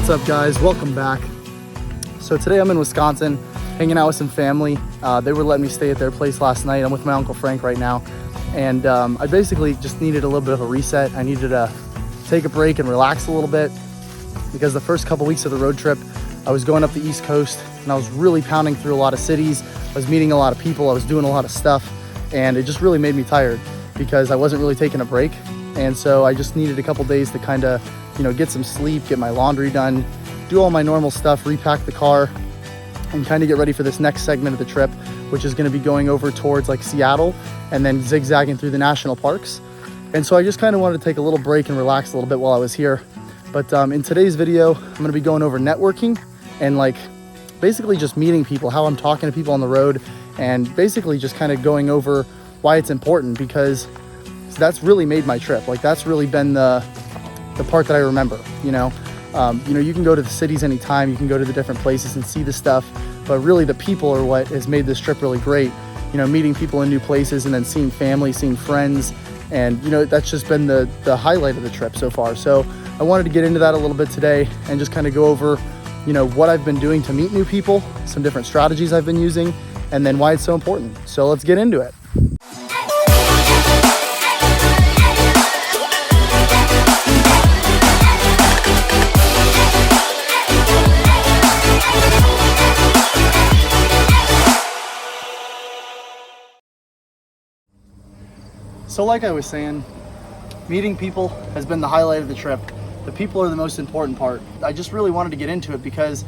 What's up, guys? Welcome back. So today I'm in Wisconsin, hanging out with some family. They were letting me stay at their place last night. I'm with my Uncle Frank right now. And I basically just needed a little bit of a reset. I needed to take a break and relax a little bit because the first couple weeks of the road trip, I was going up the East Coast and I was really pounding through a lot of cities. I was meeting a lot of people. I was doing a lot of stuff, and it just really made me tired because I wasn't really taking a break. And so I just needed a couple days to kind of, get some sleep, get my laundry done, do all my normal stuff, repack the car, and kind of get ready for this next segment of the trip, which is going to be going over towards like Seattle and then zigzagging through the national parks. And so I just kind of wanted to take a little break and relax a little bit while I was here. But in today's video, I'm going to be going over networking and like basically just meeting people, how I'm talking to people on the road, and basically just kind of going over why it's important, because that's really made my trip. Like that's really been the part that I remember. You can go to the cities anytime, you can go to the different places and see the stuff, but really the people are what has made this trip really great. Meeting people in new places and then seeing family, seeing friends, and that's just been the highlight of the trip so far. So I wanted to get into that a little bit today and just kind of go over what I've been doing to meet new people, some different strategies I've been using, and then why it's so important. So let's get into it. So like I was saying, meeting people has been the highlight of the trip. The people are the most important part. I just really wanted to get into it because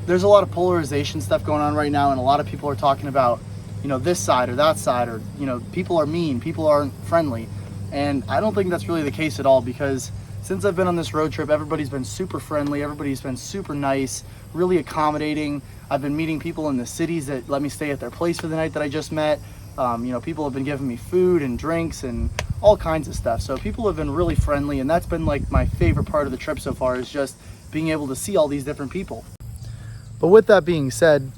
there's a lot of polarization stuff going on right now, and a lot of people are talking about, this side or that side, or, people are mean, people aren't friendly. And I don't think that's really the case at all, because since I've been on this road trip, everybody's been super friendly, everybody's been super nice, really accommodating. I've been meeting people in the cities that let me stay at their place for the night that I just met. People have been giving me food and drinks and all kinds of stuff. So people have been really friendly, and that's been like my favorite part of the trip so far, is just being able to see all these different people. But with that being said,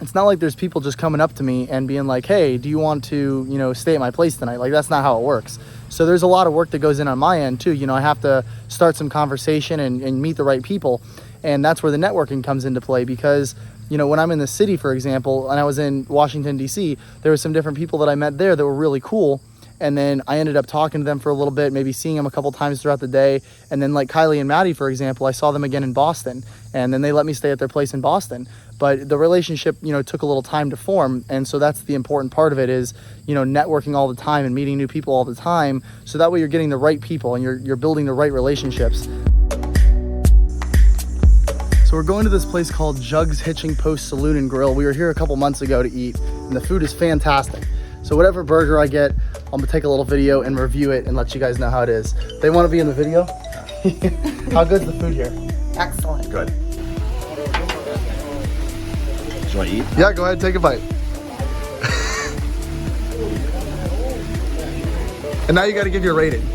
it's not like there's people just coming up to me and being like, hey, do you want to, stay at my place tonight? Like, that's not how it works. So there's a lot of work that goes in on my end too. I have to start some conversation and meet the right people. And that's where the networking comes into play, because when I'm in the city, for example, and I was in Washington, D.C., there were some different people that I met there that were really cool. And then I ended up talking to them for a little bit, maybe seeing them a couple times throughout the day. And then like Kylie and Maddie, for example, I saw them again in Boston. And then they let me stay at their place in Boston. But the relationship, took a little time to form. And so that's the important part of it, is, networking all the time and meeting new people all the time. So that way you're getting the right people and you're building the right relationships. So we're going to this place called Jug's Hitching Post Saloon and Grill. We were here a couple months ago to eat, and the food is fantastic. So whatever burger I get, I'm gonna take a little video and review it and let you guys know how it is. They want to be in the video? How good's the food here? Excellent. Good. Should I eat? Yeah, go ahead, take a bite. And now you got to give your rating.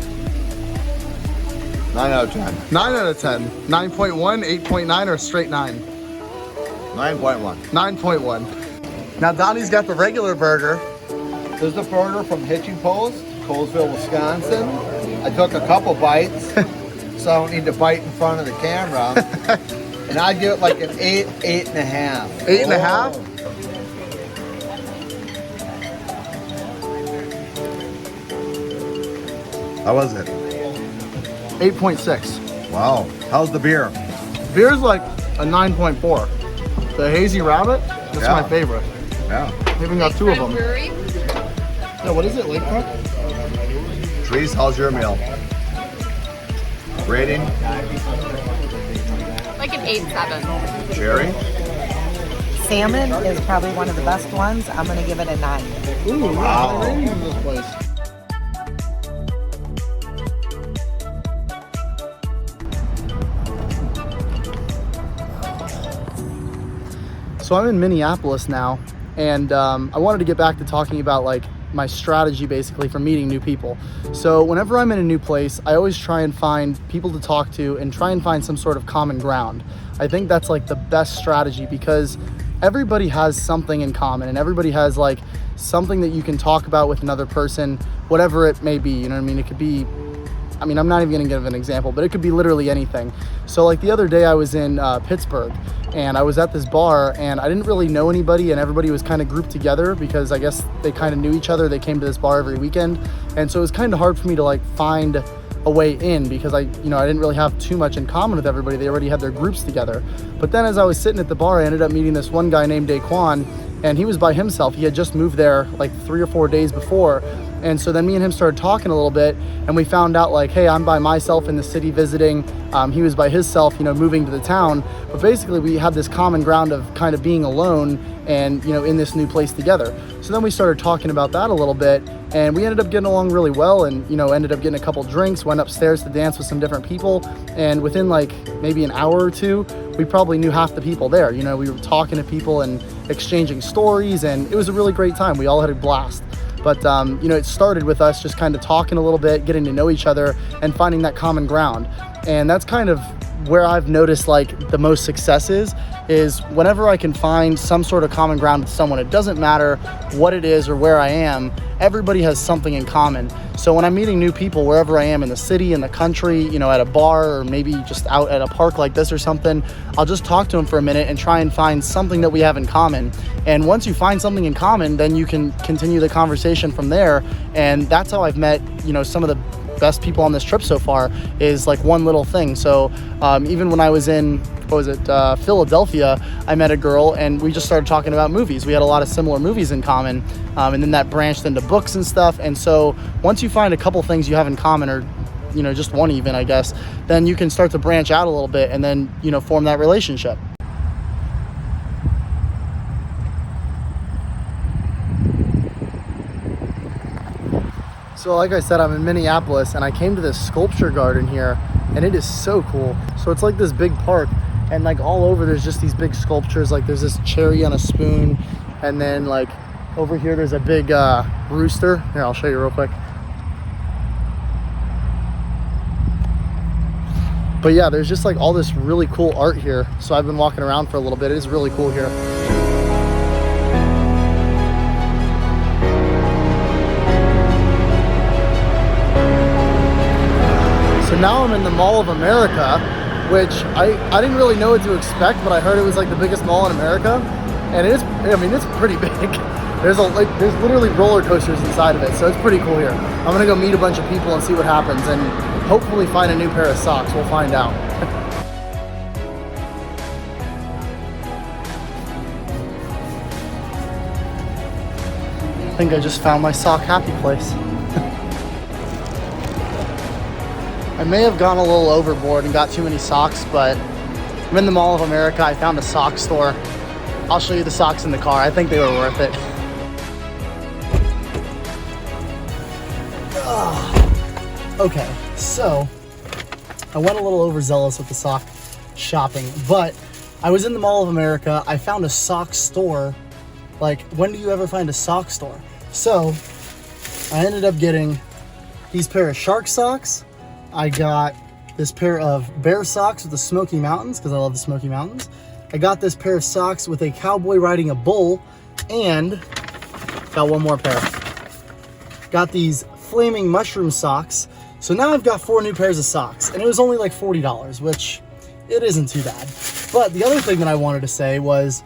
9 out of 10. 9 out of 10. 9.1, 8.9, or a straight 9? 9.1. 9.1. Now Donnie's got the regular burger. This is the burger from Hitching Post, Colesville, Wisconsin. I took a couple bites, so I don't need to bite in front of the camera. And I give it like an 8, 8.5. 8.5? How was it? 8.6. Wow. How's the beer? Beer's like a 9.4. The Hazy Rabbit, that's Yeah. my favorite. Yeah. I even got 2 of them. Yeah, what is it, Lakefront? Trees, how's your meal? Rating? Like an 8-7. Sherry? Salmon is probably one of the best ones. I'm going to give it a 9. Ooh, Wow. high rating in this place. So I'm in Minneapolis now, and I wanted to get back to talking about like my strategy basically for meeting new people. So whenever I'm in a new place, I always try and find people to talk to and try and find some sort of common ground. I think that's like the best strategy, because everybody has something in common and everybody has like something that you can talk about with another person, whatever it may be. You know what I mean? It could be I mean, I'm not even gonna give an example, but it could be literally anything. So like the other day I was in Pittsburgh, and I was at this bar, and I didn't really know anybody, and everybody was kind of grouped together because I guess they kind of knew each other. They came to this bar every weekend, and so it was kind of hard for me to like find a way in because I didn't really have too much in common with everybody. They already had their groups together. But then as I was sitting at the bar, I ended up meeting this one guy named Daquan, and he was by himself. He had just moved there like 3 or 4 days before. And so then me and him started talking a little bit, and we found out like, hey, I'm by myself in the city visiting. He was by himself, moving to the town. But basically we had this common ground of kind of being alone and, in this new place together. So then we started talking about that a little bit, and we ended up getting along really well, and, ended up getting a couple drinks, went upstairs to dance with some different people. And within like maybe an hour or two, we probably knew half the people there. We were talking to people and exchanging stories, and it was a really great time. We all had a blast. But, it started with us just kind of talking a little bit, getting to know each other, and finding that common ground. And that's kind of where I've noticed like the most success is whenever I can find some sort of common ground with someone. It doesn't matter what it is or where I am, everybody has something in common. So when I'm meeting new people, wherever I am in the city, in the country, at a bar, or maybe just out at a park like this or something, I'll just talk to them for a minute and try and find something that we have in common. And once you find something in common, then you can continue the conversation from there. And that's how I've met, some of the best people on this trip so far, is like one little thing. So even when I was in Philadelphia, I met a girl, and we just started talking about movies. We had a lot of similar movies in common, and then that branched into books and stuff. And so once you find a couple things you have in common, or just one even, I guess, then you can start to branch out a little bit and then form that relationship. So like I said, I'm in Minneapolis, and I came to this sculpture garden here, and it is so cool. So it's like this big park, and like all over there's just these big sculptures. Like there's this cherry on a spoon, and then like over here there's a big rooster. Here, I'll show you real quick. But yeah, there's just like all this really cool art here. So I've been walking around for a little bit. It is really cool here. So now I'm in the Mall of America, which I didn't really know what to expect, but I heard it was like the biggest mall in America, and it's pretty big. There's literally roller coasters inside of it, so it's pretty cool here. I'm gonna go meet a bunch of people and see what happens, and hopefully find a new pair of socks. We'll find out. I think I just found my sock happy place. I may have gone a little overboard and got too many socks, but I'm in the Mall of America. I found a sock store. I'll show you the socks in the car. I think they were worth it. Okay, so I went a little overzealous with the sock shopping, but I was in the Mall of America. I found a sock store. Like, when do you ever find a sock store? So I ended up getting these pair of shark socks. I got this pair of bear socks with the Smoky Mountains, because I love the Smoky Mountains. I got this pair of socks with a cowboy riding a bull, and got one more pair. Got these flaming mushroom socks. So now I've got 4 new pairs of socks, and it was only like $40, which it isn't too bad. But the other thing that I wanted to say was,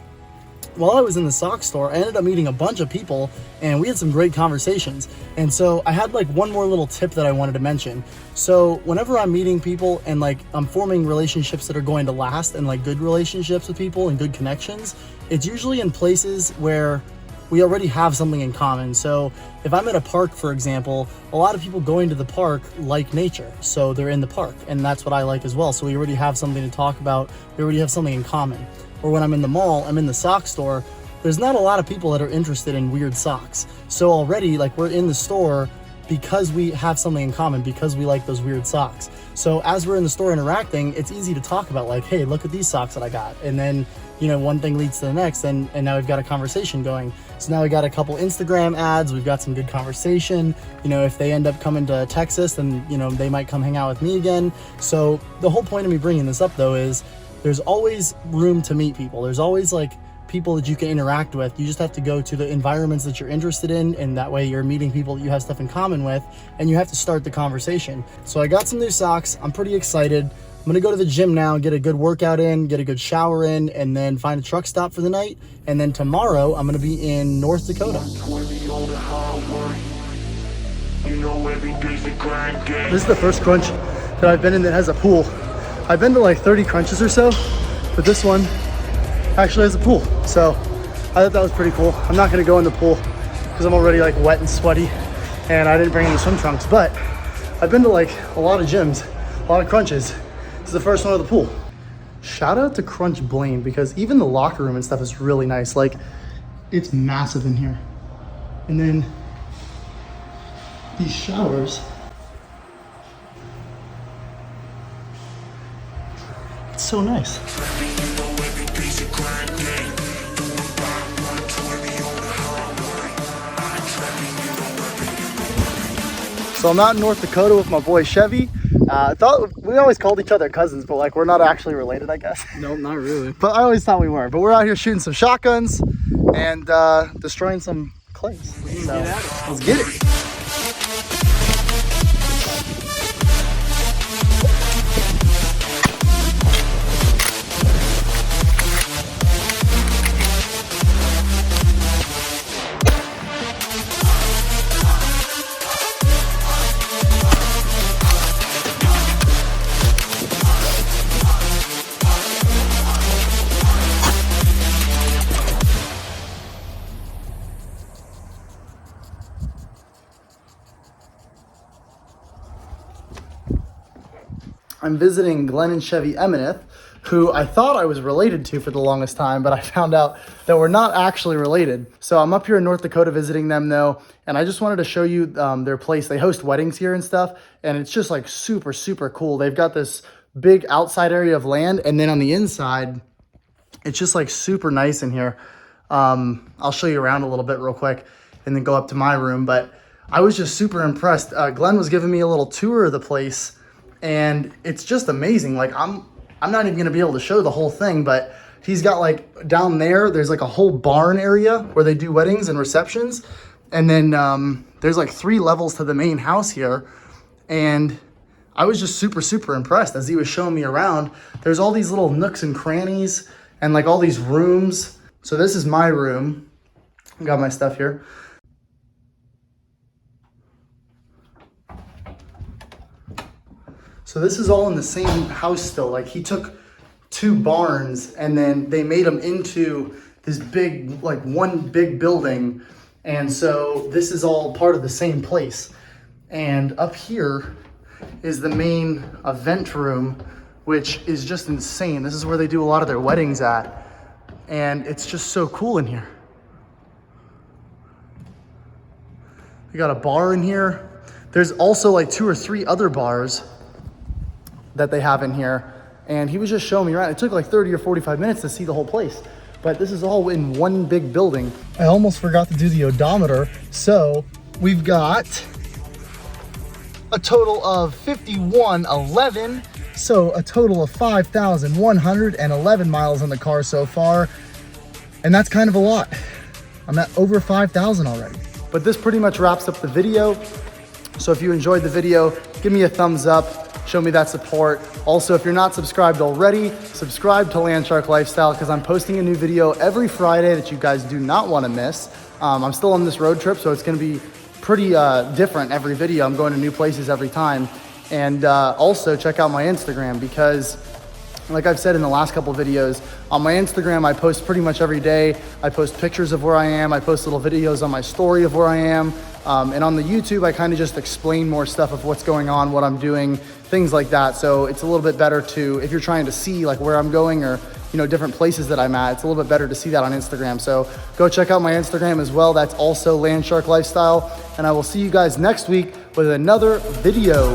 while I was in the sock store, I ended up meeting a bunch of people, and we had some great conversations. And so I had like one more little tip that I wanted to mention. So whenever I'm meeting people and like I'm forming relationships that are going to last, and like good relationships with people and good connections, it's usually in places where we already have something in common. So if I'm at a park, for example, a lot of people going to the park like nature, so they're in the park, and that's what I like as well. So we already have something to talk about. We already have something in common. Or when I'm in the mall, I'm in the sock store, there's not a lot of people that are interested in weird socks. So already, like, we're in the store because we have something in common, because we like those weird socks. So as we're in the store interacting, it's easy to talk about, like, hey, look at these socks that I got. And then, one thing leads to the next, and now we've got a conversation going. So now we got a couple Instagram ads, we've got some good conversation. If they end up coming to Texas, then, they might come hang out with me again. So the whole point of me bringing this up, though, is there's always room to meet people. There's always like people that you can interact with. You just have to go to the environments that you're interested in, and that way you're meeting people that you have stuff in common with, and you have to start the conversation. So I got some new socks. I'm pretty excited. I'm gonna go to the gym now and get a good workout in, get a good shower in, and then find a truck stop for the night. And then tomorrow I'm gonna be in North Dakota. This is the first crunch that I've been in that has a pool. I've been to like 30 crunches or so, but this one actually has a pool. So I thought that was pretty cool. I'm not gonna go in the pool because I'm already like wet and sweaty, and I didn't bring any swim trunks, but I've been to like a lot of gyms, a lot of crunches. This is the first one with the pool. Shout out to Crunch Blaine, because even the locker room and stuff is really nice. Like, it's massive in here. And then these showers, it's so nice. So I'm out in North Dakota with my boy Chevy. Thought we always called each other cousins, but like we're not actually related, I guess. Nope, not really. But I always thought we were. But we're out here shooting some shotguns and destroying some clays. So let's get it. I'm visiting Glen and Chevy Emineth, who I thought I was related to for the longest time, but I found out that we're not actually related. So I'm up here in North Dakota visiting them though, and I just wanted to show you their place. They host weddings here and stuff, and it's just like super, super cool. They've got this big outside area of land, and then on the inside, it's just like super nice in here. I'll show you around a little bit real quick and then go up to my room, but I was just super impressed. Glenn was giving me a little tour of the place, and it's just amazing. Like I'm not even gonna be able to show the whole thing, but he's got like down there's like a whole barn area where they do weddings and receptions. And then there's like 3 levels to the main house here. And I was just super, super impressed as he was showing me around. There's all these little nooks and crannies and like all these rooms. So this is my room. Got my stuff here. So this is all in the same house still. Like he took 2 barns and then they made them into this big, like one big building. And so this is all part of the same place. And up here is the main event room, which is just insane. This is where they do a lot of their weddings at. And it's just so cool in here. We got a bar in here. There's also like 2 or 3 other bars that they have in here, and he was just showing me around. It took like 30 or 45 minutes to see the whole place, but this is all in one big building. I almost forgot to do the odometer. So we've got a total of 5111, so a total of 5,111 miles in the car so far, and that's kind of a lot. I'm at over 5,000 already. But this pretty much wraps up the video. So if you enjoyed the video, give me a thumbs up. Show me that support. Also, if you're not subscribed already, subscribe to Landshark Lifestyle, because I'm posting a new video every Friday that you guys do not want to miss. I'm still on this road trip, so it's going to be pretty different every video. I'm going to new places every time. And also check out my Instagram, because like I've said in the last couple videos, on my Instagram, I post pretty much every day. I post pictures of where I am. I post little videos on my story of where I am. And on the YouTube, I kind of just explain more stuff of what's going on, what I'm doing, things like that. So it's a little bit better to, if you're trying to see like where I'm going or, you know, different places that I'm at, it's a little bit better to see that on Instagram. So go check out my Instagram as well. That's also Landshark Lifestyle. And I will see you guys next week with another video.